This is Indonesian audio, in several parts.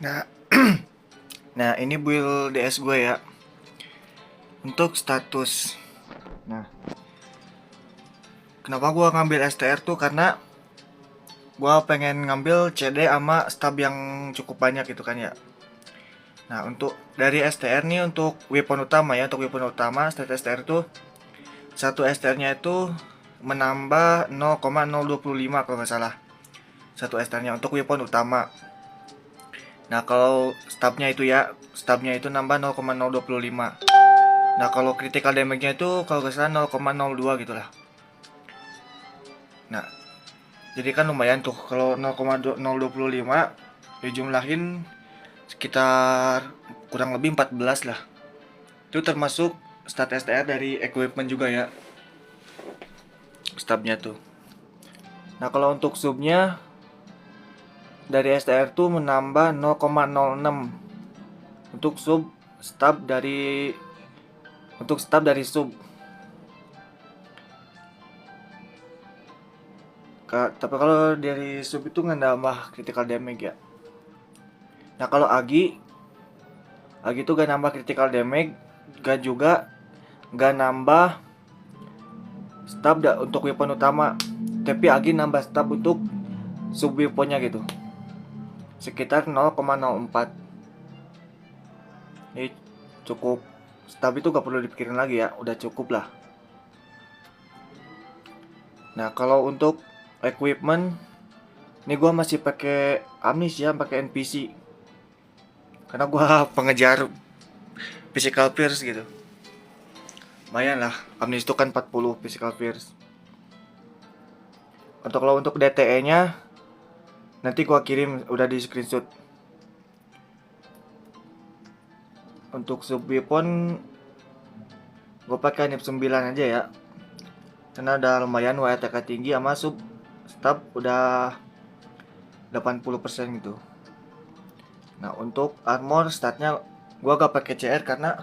Nah, nah ini build DS gue ya. Untuk status. Nah, kenapa gue ngambil STR tuh karena gue pengen ngambil CD sama stab yang cukup banyak gitu kan ya. Nah, untuk dari STR nih untuk weapon utama ya, untuk weapon utama stat STR tuh satu STR-nya itu menambah 0,025 kalau nggak salah. Satu STR-nya untuk weapon utama. Nah, kalau stabnya itu nambah 0,025. Nah, kalau critical damage-nya itu kalau nggak salah 0,02 gitu lah. Nah, jadi kan lumayan tuh kalau 0,025 dijumlahin sekitar kurang lebih 14 lah. Itu termasuk stat STR dari equipment juga ya, stabnya tuh. Nah, kalau untuk subnya dari STR tuh menambah 0,06 untuk stab dari stab dari sub. Tapi kalau dari sub itu nggak nambah critical damage ya. Nah, kalau Agi tuh gak nambah critical damage, gak juga gak nambah untuk weapon utama. Tapi Agi nambah stab untuk sub weaponnya gitu. Sekitar 0,04. Ini cukup. Stab itu gak perlu dipikirin lagi ya, udah cukup lah. Nah, kalau untuk equipment, ini gua masih pakai Amis ya, pakai NPC. Karena gua pengejar physical pierce gitu. Lumayan lah, Amis itu kan 40 physical pierce. Untuk DTE-nya nanti gua kirim udah di screenshot. Untuk sub weapon gua pakai NIP 9 aja ya. Karena udah lumayan WTK tinggi sama sub stab udah 80% gitu. Nah, untuk armor statnya gua gak pakai CR karena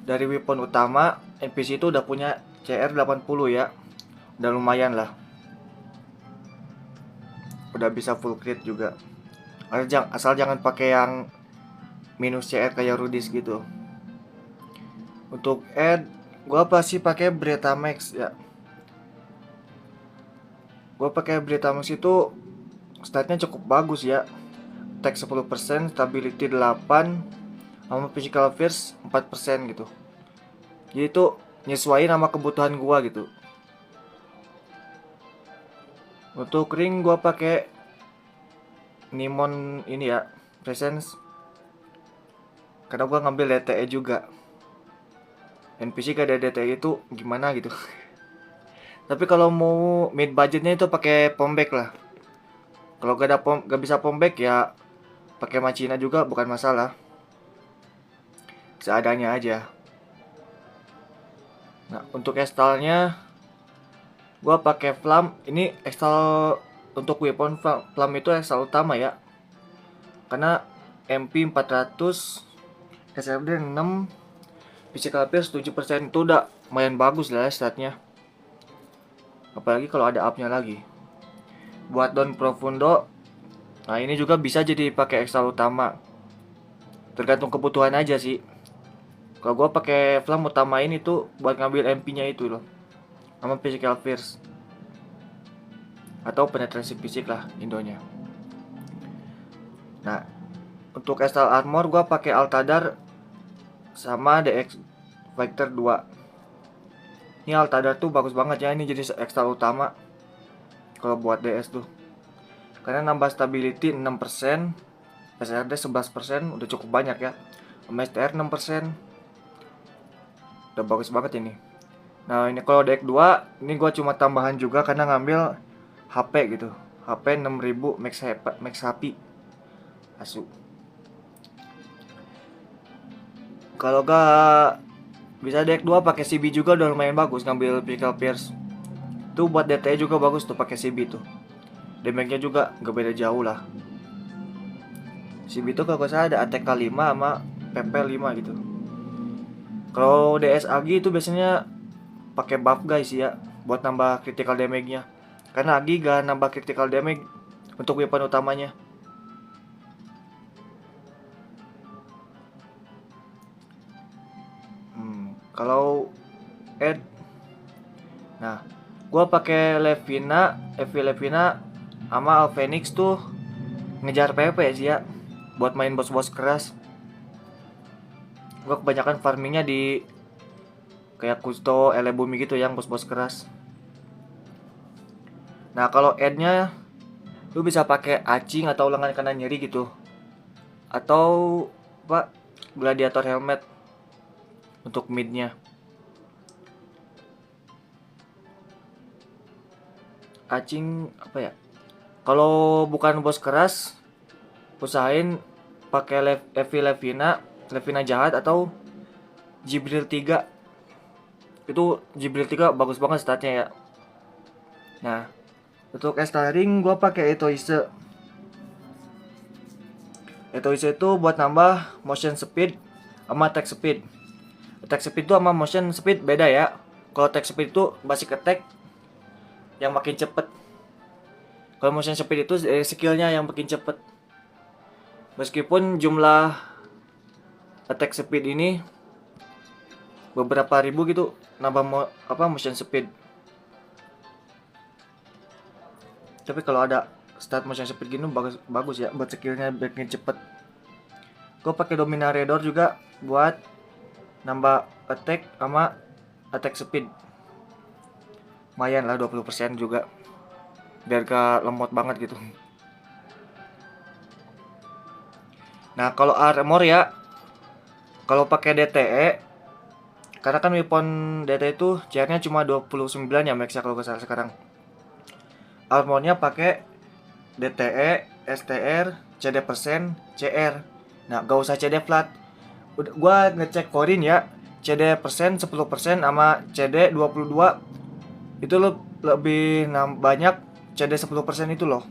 dari weapon utama NPC itu udah punya CR 80 ya. Udah lumayan lah. Udah bisa full crit juga. Asal jangan pakai yang minus CR kayak Rudis gitu. Untuk add gua pasti pakai Bretamex ya. Gua pakai Bretamex itu statnya cukup bagus ya. Attack 10%, stability 8, sama physical force 4% gitu. Jadi itu nyesuaiin sama kebutuhan gua gitu. Untuk ring gua pakai Nimon ini ya, Presence. Karena gua ngambil DTE juga. NPC gak ada DTE itu gimana gitu. Tapi kalau mau mid budgetnya itu pakai Pomback lah. Kalau gak bisa Pomback ya pakai Machina juga bukan masalah. Seadanya aja. Nah, untuk estalnya gua pakai Flam. Ini estal untuk weapon Flam itu estal utama ya. Karena MP 400, SRD 6, physical pierce 7% itu udah lumayan bagus lah ya statnya. Apalagi kalau ada up-nya lagi. Buat Don Profundo, nah ini juga bisa jadi pakai estal utama. Tergantung kebutuhan aja sih. Kalau gua pakai Flam utamain itu buat ngambil MP-nya itu loh. Sama physical pierce. Atau penetrasi fisik lah Indonya. Nah, untuk Estal Armor gua pakai Altadar sama DX Fighter 2. Ini Altadar tuh bagus banget ya, ini jadi Estal utama kalau buat DS tuh. Karena nambah stability 6%, SRD 11%, udah cukup banyak ya. Sama STR 6%. Udah bagus banget ini. Nah, ini kalau DX 2, ini gua cuma tambahan juga karena ngambil HP gitu. HP 6000 Max HP. Asu. Kalau gak bisa deck 2 pakai CB juga udah lumayan bagus ngambil Pickle Pierce. Tuh buat DT juga bagus tuh pakai CB tuh. Damage-nya juga gak beda jauh lah. CB tuh kalau saya ada ATK 5 sama PP 5 gitu. Kalau DS Agi itu biasanya pakai buff guys ya buat nambah critical damage-nya. Karena Agi gak nambah critical damage untuk weapon utamanya. Kalau add, nah gua pakai Levina, Evi Levina sama Alphenix tuh ngejar PP sih ya, buat main bos-bos keras. Gua kebanyakan farmingnya di kayak Kusto, Elebumi gitu yang bos-bos keras. Nah kalau add-nya lu bisa pakai acing atau lengan kanan nyeri gitu, atau apa, gladiator helmet untuk midnya. Acing apa ya, kalau bukan bos keras usahain pakai Evi Levina, Levina jahat atau Jibril 3. Itu Jibril 3 bagus banget statnya ya. Nah untuk starring gue pakai Etoise. Etoise itu buat nambah motion speed sama attack speed. Attack speed itu sama motion speed beda ya. Kalau attack speed itu basic attack yang makin cepet. Kalau motion speed itu skillnya yang makin cepet. Meskipun jumlah attack speed ini beberapa ribu gitu nambah motion speed. Tapi kalau ada start motion speed gini bagus ya buat skillnya makin cepet. Gue pakai Dominaredor juga buat nambah attack sama attack speed. Lumayan lah 20% juga. Biar gak lemot banget gitu. Nah, kalau armor ya, kalau pakai DTE, karena kan weapon DTE itu CR-nya cuma 29 ya max ya kalau gak salah sekarang. Armornya pakai DTE, STR, CD persen, CR. Nah, gak usah CD flat. Gua ngecek korin ya, CD persen 10% sama CD 22 itu lebih banyak CD 10% itu loh.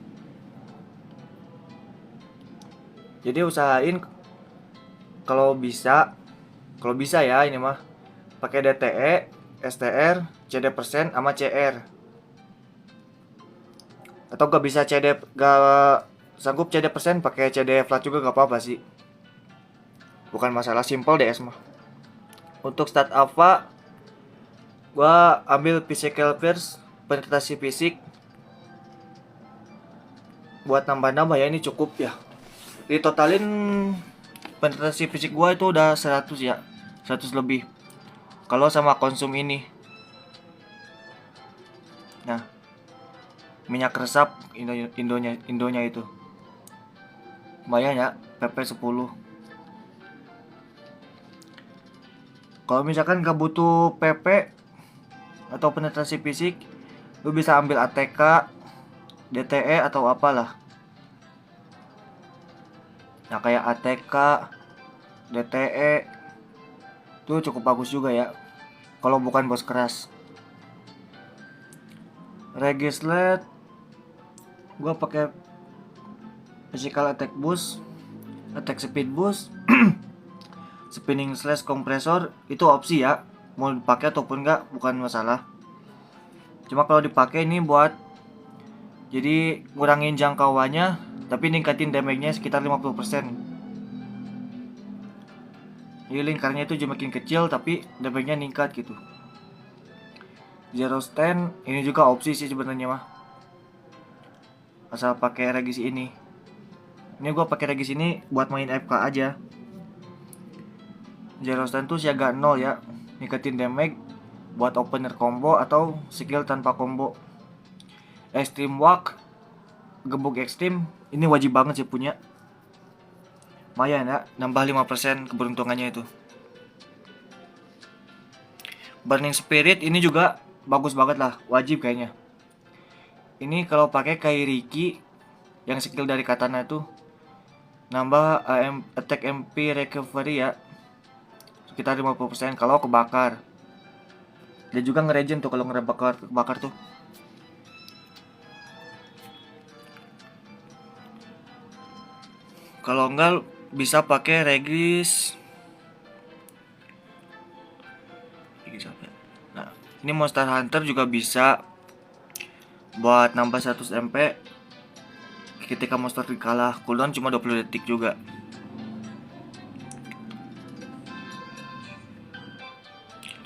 Jadi usahain kalau bisa ya ini mah pakai DTE, STR, CD persen sama CR. Atau gak bisa gak sanggup CD persen pakai CD flat juga gak apa-apa sih. Bukan masalah, simple DS mah. Untuk stat alpha gua ambil physical first, penetrasi fisik buat nambah-nambah ya, ini cukup ya. Ditotalin penetrasi fisik gua itu udah 100 ya, 100 lebih kalau sama konsum ini. Nah, minyak resap Indonya itu lumayan ya, PP 10. Kalau misalkan gak butuh PP atau penetrasi fisik, lu bisa ambil ATK, DTE atau apalah. Nah kayak ATK, DTE itu cukup bagus juga ya kalau bukan bos keras. Regislet gua pakai physical attack boost, attack speed boost, spinning slash kompresor itu opsi ya, mau dipakai ataupun enggak bukan masalah. Cuma kalau dipakai ini buat jadi ngurangin jangkauannya tapi ningkatin damage-nya sekitar 50%. Jadi lingkarnya itu cuma makin kecil tapi damage-nya ningkat gitu. Zero stand ini juga opsi sih sebenarnya mah. Asal pakai regis ini. Ini gua pakai regis ini buat main FK aja. Zero stand tuh siaga 0 ya. Ningkatin damage buat opener combo atau skill tanpa combo. Extreme walk, gebuk ekstrim ini wajib banget sih punya. Lumayan ya, nambah 5% keberuntungannya itu. Burning Spirit ini juga bagus banget lah, wajib kayaknya. Ini kalau pakai Kairiki yang skill dari katana tuh nambah attack MP recovery ya, sekitar 50% kalau kebakar. Dia juga ngeregen tuh kalau kebakar tuh. Kalau enggak bisa pakai regis. Nah, ini Monster Hunter juga bisa buat nambah 100 MP ketika monster dikalah. Cooldown cuma 20 detik juga.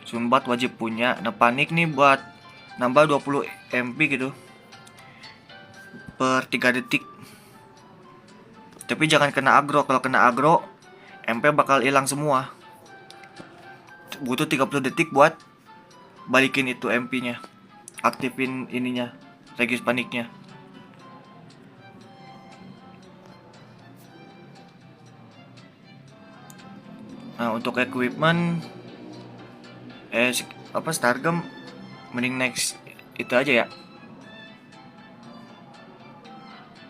Sumbat wajib punya. Nah, panik nih buat nambah 20 MP gitu per 3 detik. Tapi jangan kena agro. Kalau kena agro, MP bakal hilang semua. Butuh 30 detik buat balikin itu MP-nya. Aktifin ininya, regis paniknya. Nah, untuk equipment Stargem mending next itu aja ya.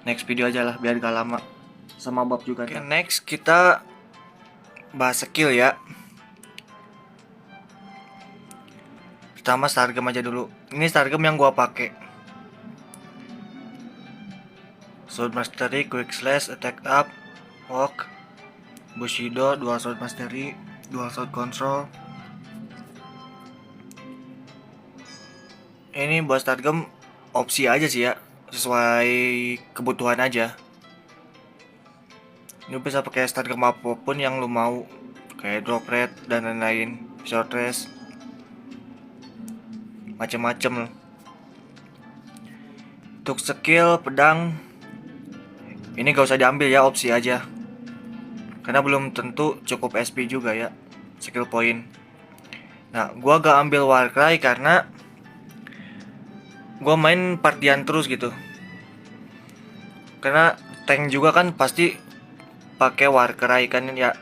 Next video aja lah biar gak lama. Sama bab juga. Oke, next kita bahas skill ya. Pertama Stargem aja dulu. Ini Stargem yang gua pakai. Sword Mastery, Quick Slash, Attack Up, Walk, Bushido, Dual Sword Mastery, Dual Sword Control. Ini buat Stargem opsi aja sih ya, sesuai kebutuhan aja. Lu bisa pakai Stargem apapun yang lu mau, kayak drop rate dan lain-lain, short rest, macem-macem. Untuk skill pedang, ini gak usah diambil ya, opsi aja. Karena belum tentu cukup SP juga ya, skill point. Nah, gua gak ambil Warcry karena gua main partian terus gitu. Karena tank juga kan pasti pakai Warcry kan ya.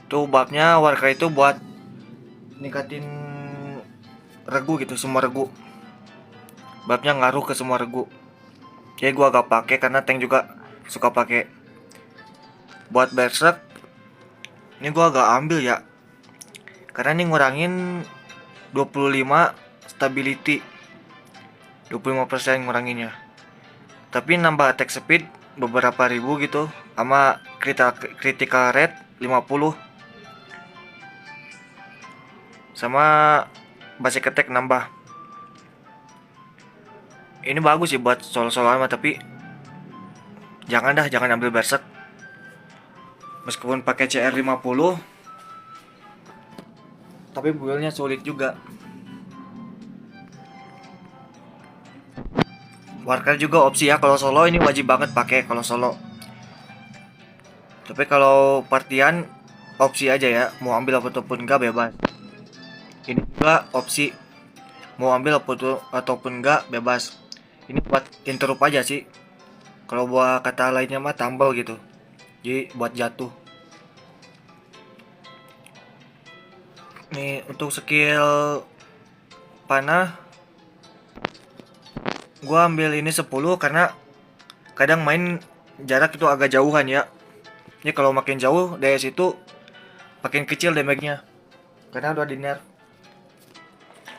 Tuh babnya Warcry itu buat ningkatin regu gitu, semua regu. Babnya ngaruh ke semua regu. Jadi gua gak pakai karena tank juga suka pakai. Buat Berserk ini gua gak ambil ya. Karena ini ngurangin 25 stability. 25% nguranginnya. Tapi nambah attack speed beberapa ribu gitu, sama critical rate 50. Sama basic attack nambah. Ini bagus sih buat solo-soloan mah, tapi jangan ambil Berserk. Meskipun pakai CR 50, tapi build-nya sulit juga. Warcry juga opsi ya, kalau solo ini wajib banget pakai kalau solo. Tapi kalau partian opsi aja ya, mau ambil ataupun enggak bebas. Ini juga opsi, mau ambil ataupun enggak bebas. Ini buat interrupt aja sih. Kalau buat kata lainnya mah tumble gitu. Jadi buat jatuh. Nih untuk skill panah, gua ambil ini 10 karena kadang main jarak itu agak jauhan ya. Ini kalau makin jauh dari situ makin kecil damage-nya. Karena udah di nerf.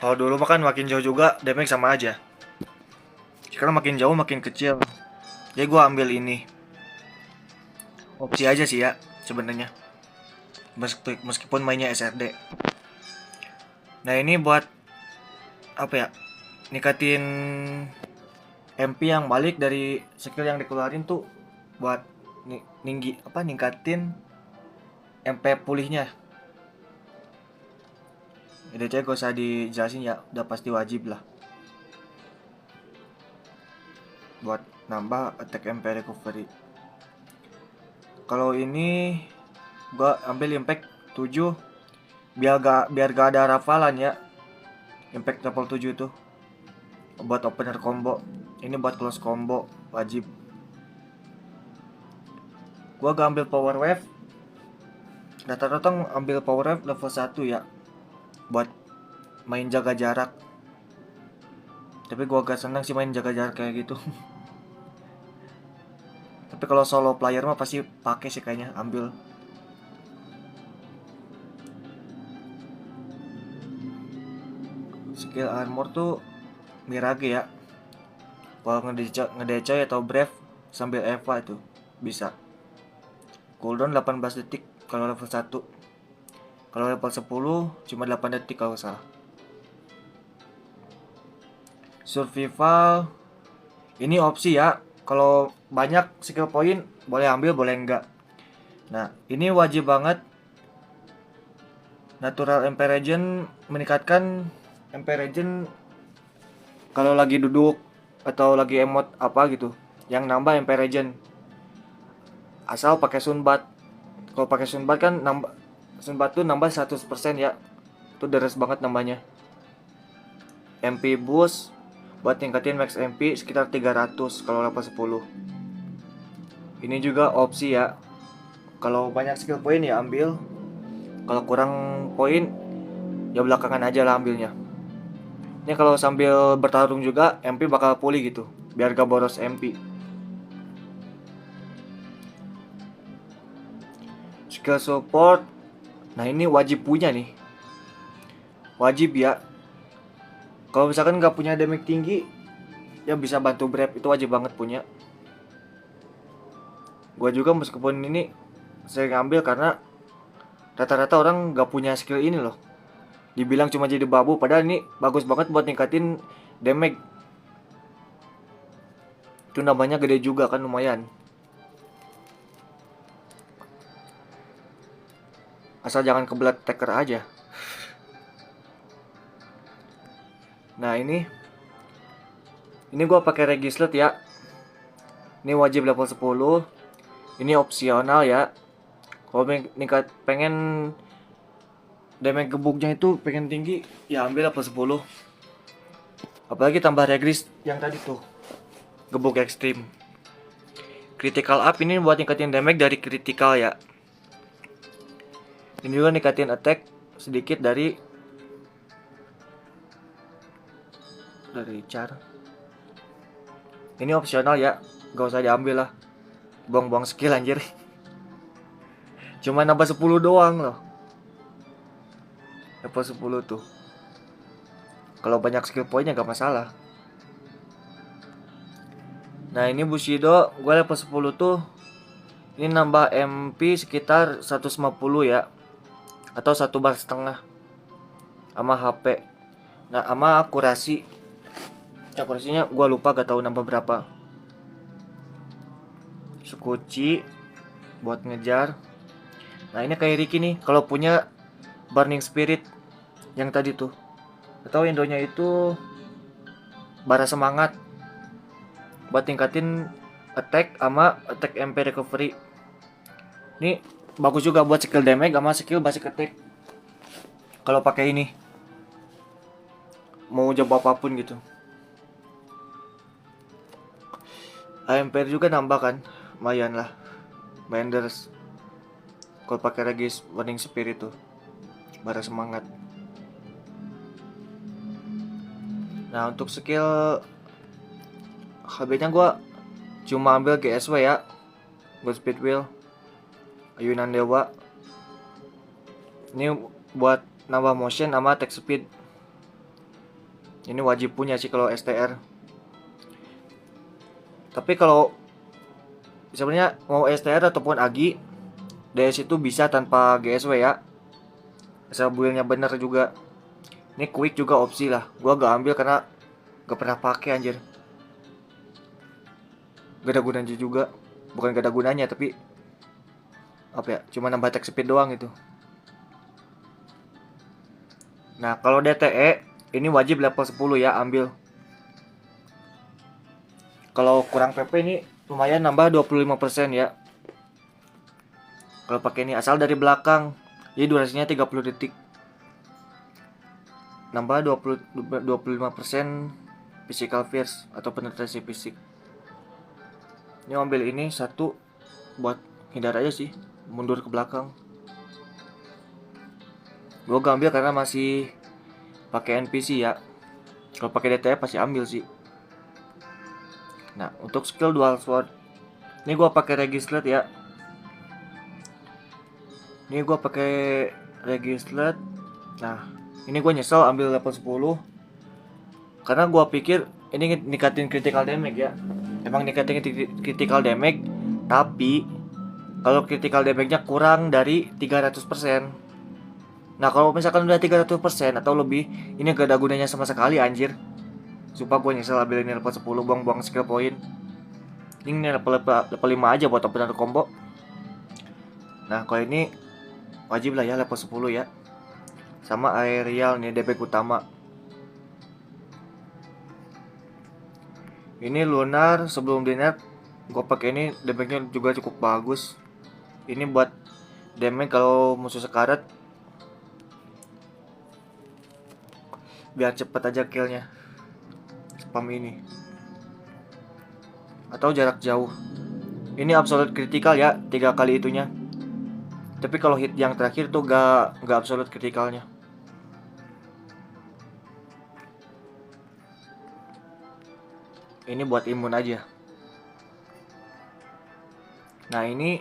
Kalau dulu makan makin jauh juga damage sama aja. Sekarang makin jauh makin kecil. Jadi gua ambil ini. Opsi aja sih ya sebenarnya. Meskipun mainnya SRD. Nah, ini buat apa ya? Nikatin MP yang balik dari skill yang dikeluarin tuh buat ningkatin MP pulihnya. EDC gak usah dijelasin ya, udah pasti wajib lah. Buat nambah attack MP recovery. Kalau ini gua ambil impact 7 biar gak ada rafalan ya. Impact level 7 itu buat opener combo. Ini buat close combo wajib. Gua gak ambil power wave. Rata-rata ambil power wave level 1 ya, buat main jaga jarak. Tapi gua gak senang sih main jaga jarak kayak gitu. Tapi kalau solo player mah pasti pakai sih kayaknya, ambil. Skill armor tuh Mirage ya. Kalau ngedecoy atau brave sambil Eva itu bisa. Cooldown 18 detik kalau level 1. Kalau level 10 cuma 8 detik kalau salah. Survival ini opsi ya. Kalau banyak skill point boleh ambil, boleh enggak. Nah, ini wajib banget. Natural MP Regen meningkatkan MP Regen kalau lagi duduk atau lagi emot apa gitu, yang nambah MP Regen asal pakai sunbat. Kalau pakai sunbat kan nambah, sunbat tuh nambah 100% ya, itu deres banget nambahnya. MP boost buat tingkatin max MP sekitar 300 kalau level 10. Ini juga opsi ya, kalau banyak skill point ya ambil, kalau kurang poin ya belakangan aja lah ambilnya. Ini kalau sambil bertarung juga MP bakal pulih gitu, biar gak boros MP. Skill support, nah ini wajib punya nih, wajib ya. Kalau misalkan nggak punya damage tinggi, ya bisa bantu Brave, itu wajib banget punya. Gua juga meskipun ini saya ngambil karena rata-rata orang nggak punya skill ini loh. Dibilang cuma jadi babu, padahal ini bagus banget buat ningkatin damage. Itu namanya gede juga kan, lumayan. Asal jangan kebelat taker aja. Nah ini gua pakai Regislet ya. Ini wajib level 10. Ini opsional ya. Kalau pengen damage gebuknya itu pengen tinggi, ya ambil level 10. Apalagi tambah regris yang tadi tuh, gebuk ekstrim. Critical up ini buat ningkatin damage dari critical ya. Ini juga ningkatin attack sedikit dari char. Ini opsional ya, gak usah diambil lah, buang-buang skill anjir. Cuma nambah 10 doang loh, level 10 tuh. Kalau banyak skill poinnya gak masalah. Nah ini Bushido gue level 10 tuh, ini nambah MP sekitar 150 ya, atau 1 bar setengah sama HP. Nah sama akurasinya gue lupa, gak tahu nambah berapa. Sukuchi buat ngejar. Nah ini kayak Ricky nih, kalau punya Burning Spirit yang tadi tuh, atau endonya itu bara semangat buat tingkatin attack sama attack MP recovery. Ini bagus juga buat skill damage sama skill basic attack. Kalau pakai ini mau coba apapun gitu. AMPR juga nambah kan, lumayan lah, binders. Kalau pakai Regis Burning Spirit tuh, bara semangat. Nah untuk skill HB-nya gue cuma ambil GSW ya, God Speed Wheel, Ayunan Dewa. Ini buat nambah motion sama attack speed. Ini wajib punya sih kalau STR. Tapi kalau sebenarnya mau STR ataupun Agi, DS itu bisa tanpa GSW ya, asal build-nya bener juga. Ini quick juga opsi lah, gua gak ambil karena gak pernah pakai anjir. Gak ada gunanya juga, bukan gak ada gunanya tapi apa ya, cuma nambah attack speed doang gitu. Nah kalau DTE ini wajib level 10 ya, ambil. Kalau kurang PP ini lumayan nambah 25% ya. Kalau pakai ini asal dari belakang, jadi durasinya 30 detik. Nambah 25% physical fierce atau penetrasi fisik. Ini ambil ini satu buat hindar aja sih, mundur ke belakang. Gue gak ambil karena masih pakai NPC ya. Kalau pakai DTF pasti ambil sih. Nah untuk skill dual sword, ini gue pakai Regislet ya. Ini gue pakai Regislet. Nah ini gue nyesel ambil level 10 karena gue pikir ini ningkatin critical damage ya. Emang ningkatin critical damage, tapi kalau critical damage-nya kurang dari 300%. Nah kalau misalkan udah 300% atau lebih, ini gak ada gunanya sama sekali anjir. Sumpah gue nyesel ambil ini level 10, buang-buang skill point. Ini level 5 aja buat opener combo. Nah kalau ini wajib lah ya level 10 ya. sama aerial nih damage utama. Ini lunar sebelum di nerf gue pakai ini, damage-nya juga cukup bagus. Ini buat damage kalau musuh sekarat, biar cepet aja killnya. Spam ini atau jarak jauh. Ini absolute critical ya, 3 kali itunya. Tapi kalau hit yang terakhir tuh gak absolute criticalnya. Ini buat imun aja. Nah ini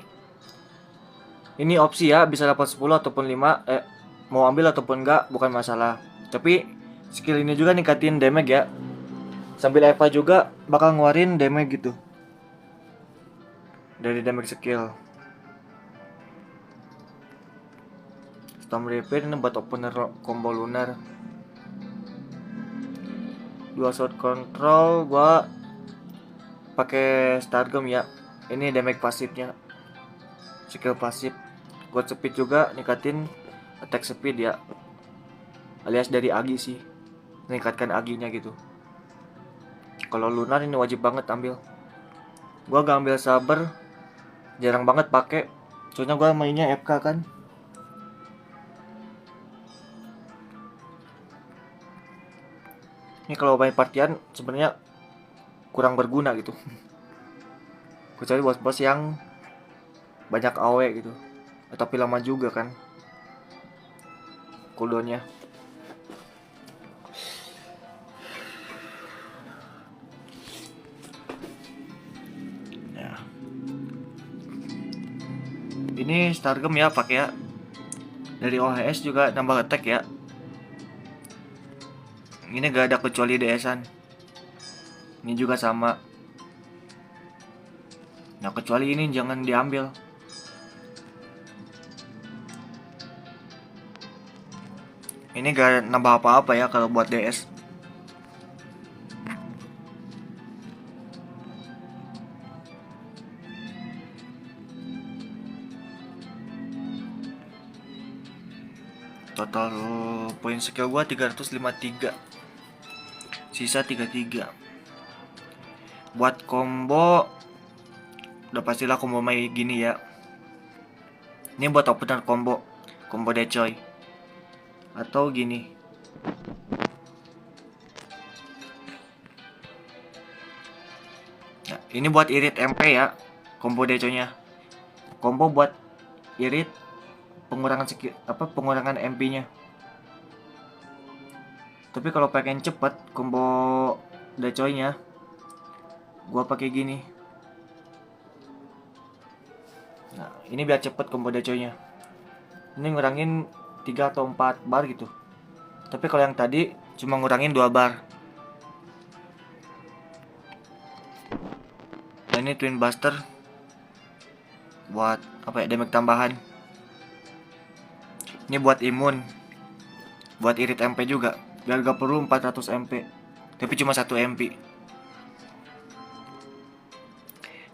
opsi ya, bisa dapat 10 ataupun 5. Mau ambil ataupun enggak bukan masalah. Tapi skill ini juga ningkatin damage ya. Sambil Eva juga bakal ngeluarin damage gitu dari damage skill. Storm Reaper ini buat opener combo lunar. 2 shot control gua pakai Stargum ya. Ini damage pasifnya, skill pasif. Gua speed juga ningkatin attack speed ya, alias dari agi sih, meningkatkan aginya gitu. Kalau lunar ini wajib banget ambil. Gua gak ambil saber, jarang banget pakai, soalnya gua mainnya FK kan. Ini kalau main partian sebenarnya kurang berguna gitu. Kecuali bos-bos yang banyak AW gitu. Tapi lama juga kan cooldownnya. Ya. Ini Stargum ya pakai ya. Dari OHS juga nambah attack ya. Ini gak ada kecuali DS-an. Ini juga sama. Nah kecuali ini jangan diambil. Ini gak nambah apa-apa ya kalau buat DS. Total poin skill gua 353. Sisa 33. Buat combo udah pastilah combo main gini ya. Ini buat opener combo decoy. Atau gini. Nah, ini buat irit MP ya, combo decoynya. Combo buat irit pengurangan pengurangan MP-nya. Tapi kalau pengen cepet combo decoynya, gua pakai gini. Nah, ini biar cepet combo decoynya. Ini ngurangin 3 atau 4 bar gitu. Tapi kalau yang tadi cuma ngurangin 2 bar. Nah, ini Twin Buster buat apa ya, damage tambahan. Ini buat imun, buat irit MP juga, biar gak perlu 400 MP, tapi cuma 1 MP.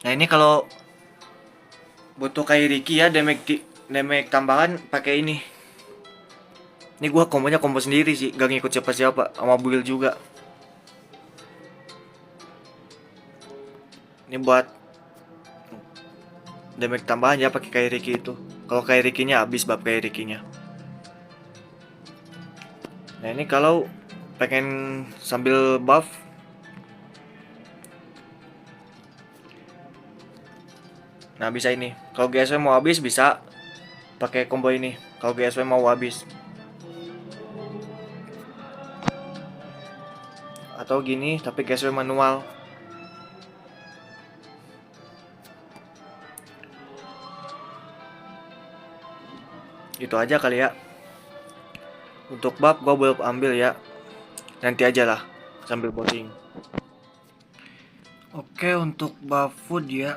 Nah ini kalau butuh kayak Ricky ya, damage tambahan pakai ini. Ini gua kombonya combo sendiri sih, gak ngikut siapa-siapa, sama build juga. Ini buat damage tambahan ya pakai kayak Ricky itu. Kalau kayak Ricky-nya habis bab kayak Ricky-nya. Nah ini kalau pengen sambil buff, nah bisa ini. Kalau GSW mau habis bisa pakai combo ini. Kalau GSW mau habis, atau gini tapi GSW manual. Itu aja kali ya. Untuk buff gue belum ambil ya, nanti aja lah sambil voting. Oke, untuk buff food ya,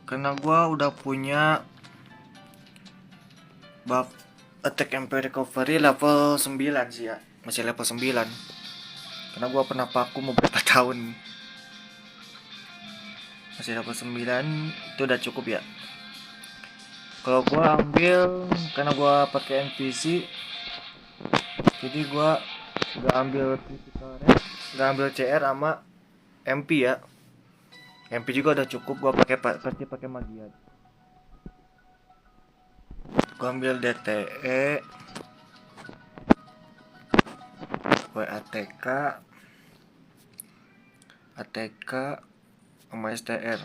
karena gue udah punya buff attack MP recovery level 9 sih ya, masih level 9 karena gue pernah paku beberapa tahun. Masih level 9 itu udah cukup ya. Kalau gua ambil karena gua pakai NPC, jadi gua nggak ambil critical rate, nggak ambil CR sama MP ya. MP juga udah cukup, gua pasti pakai Magiat. Gua ambil DTE, WATK, ATK, sama STR.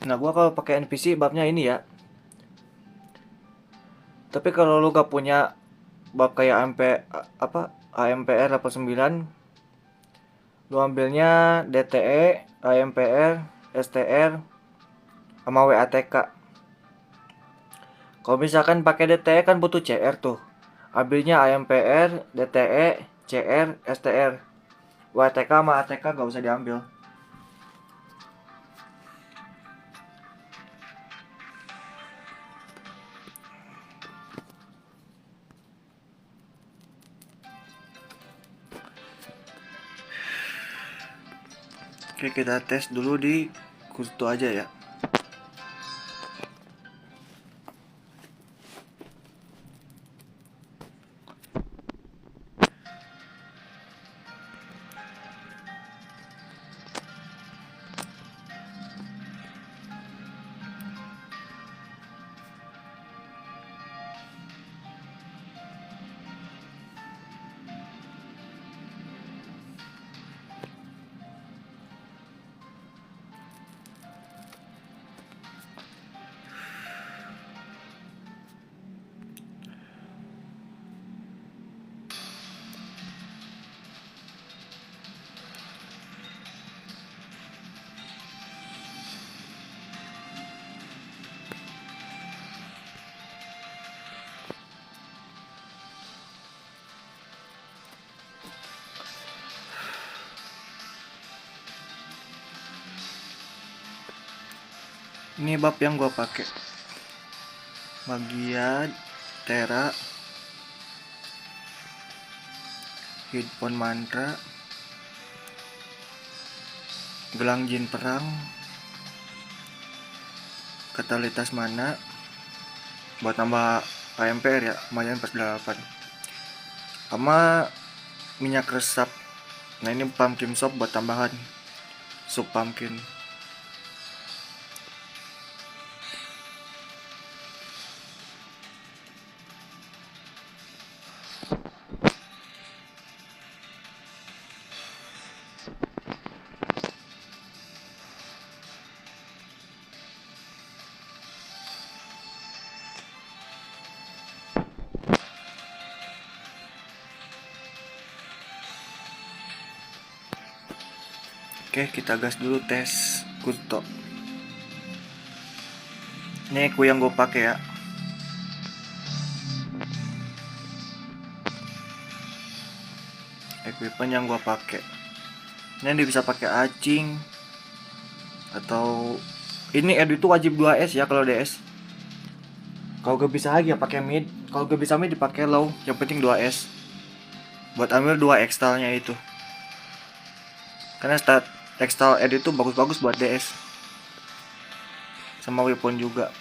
Nah, gua kalau pakai NPC babnya ini ya. Tapi kalau lu gak punya bab kayak AMPR 89, lu ambilnya DTE, AMPR, STR, sama WATK. Kalau misalkan pakai DTE kan butuh CR tuh. Ambilnya AMPR, DTE, CR, STR. WATK sama ATK gak usah diambil. Oke, kita tes dulu di Kusto aja ya. Ini bab yang gua pakai. Magiat, Tera, Hidpon Mantra, Gelang Jin Perang, Katalitas Mana, buat nambah AMPR ya, lumayan 48. Sama minyak resap. Nah, ini pumpkin soup buat tambahan sup pumpkin. Oke, kita gas dulu tes Kusto. Ini ku yang gue pakai ya. Equipment yang gue pakai. Ini bisa pakai acing atau ini edit itu wajib 2S ya kalau DS. Kalau gak bisa lagi ya pakai mid. Kalau gak bisa mid dipakai low. Yang penting 2S. Buat ambil 2 extalnya itu. Karena start extal edit itu bagus-bagus buat DS. Sama weapon juga.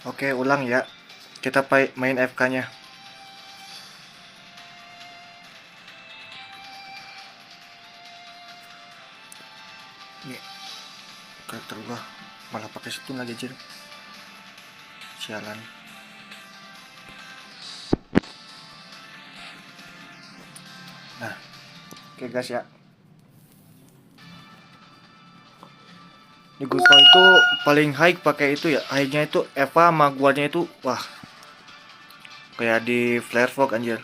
Oke, ulang ya. Kita main FK-nya. Nih, karakter gua malah pakai stun lagi aja. Sialan. Nah, oke guys ya. Di Gusto itu paling high pakai itu ya. High-nya itu Eva sama guanya itu wah, kayak di Flare Fog anjir.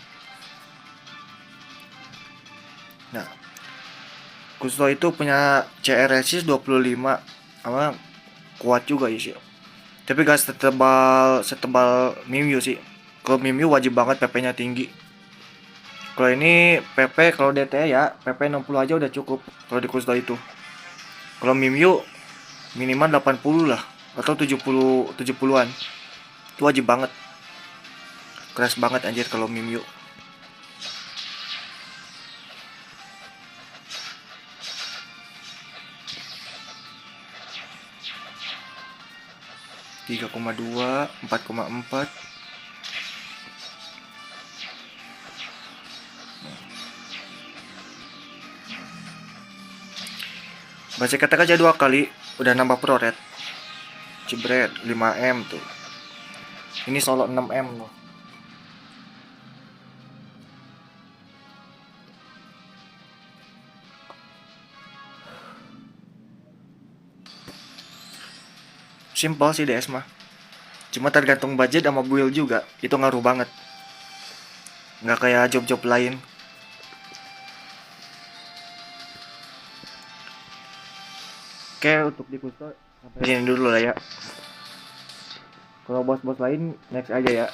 Nah, Gusto itu punya CR resist 25 sama kuat juga ya sih. Tapi gak setebal Mimyu sih. Kalau Mimyu wajib banget PP-nya tinggi. Kalau ini PP kalau DT ya, PP 60 aja udah cukup kalau di Gusto itu. Kalau Mimyu minimal 80 lah atau 70-an. Itu wajib banget. Keras banget anjir kalau Mimyu. Tiga koma dua, 4,4. Baca kata aja 2 kali udah nambah pro red. Jebret 5M tuh. Ini solo 6M loh. Simple sih DS mah. Cuma tergantung budget sama build juga. Itu ngaruh banget. Nggak kayak job-job lain. Oke, untuk di Kusto sampai sini dulu lah ya. Kalau bos-bos lain next aja ya.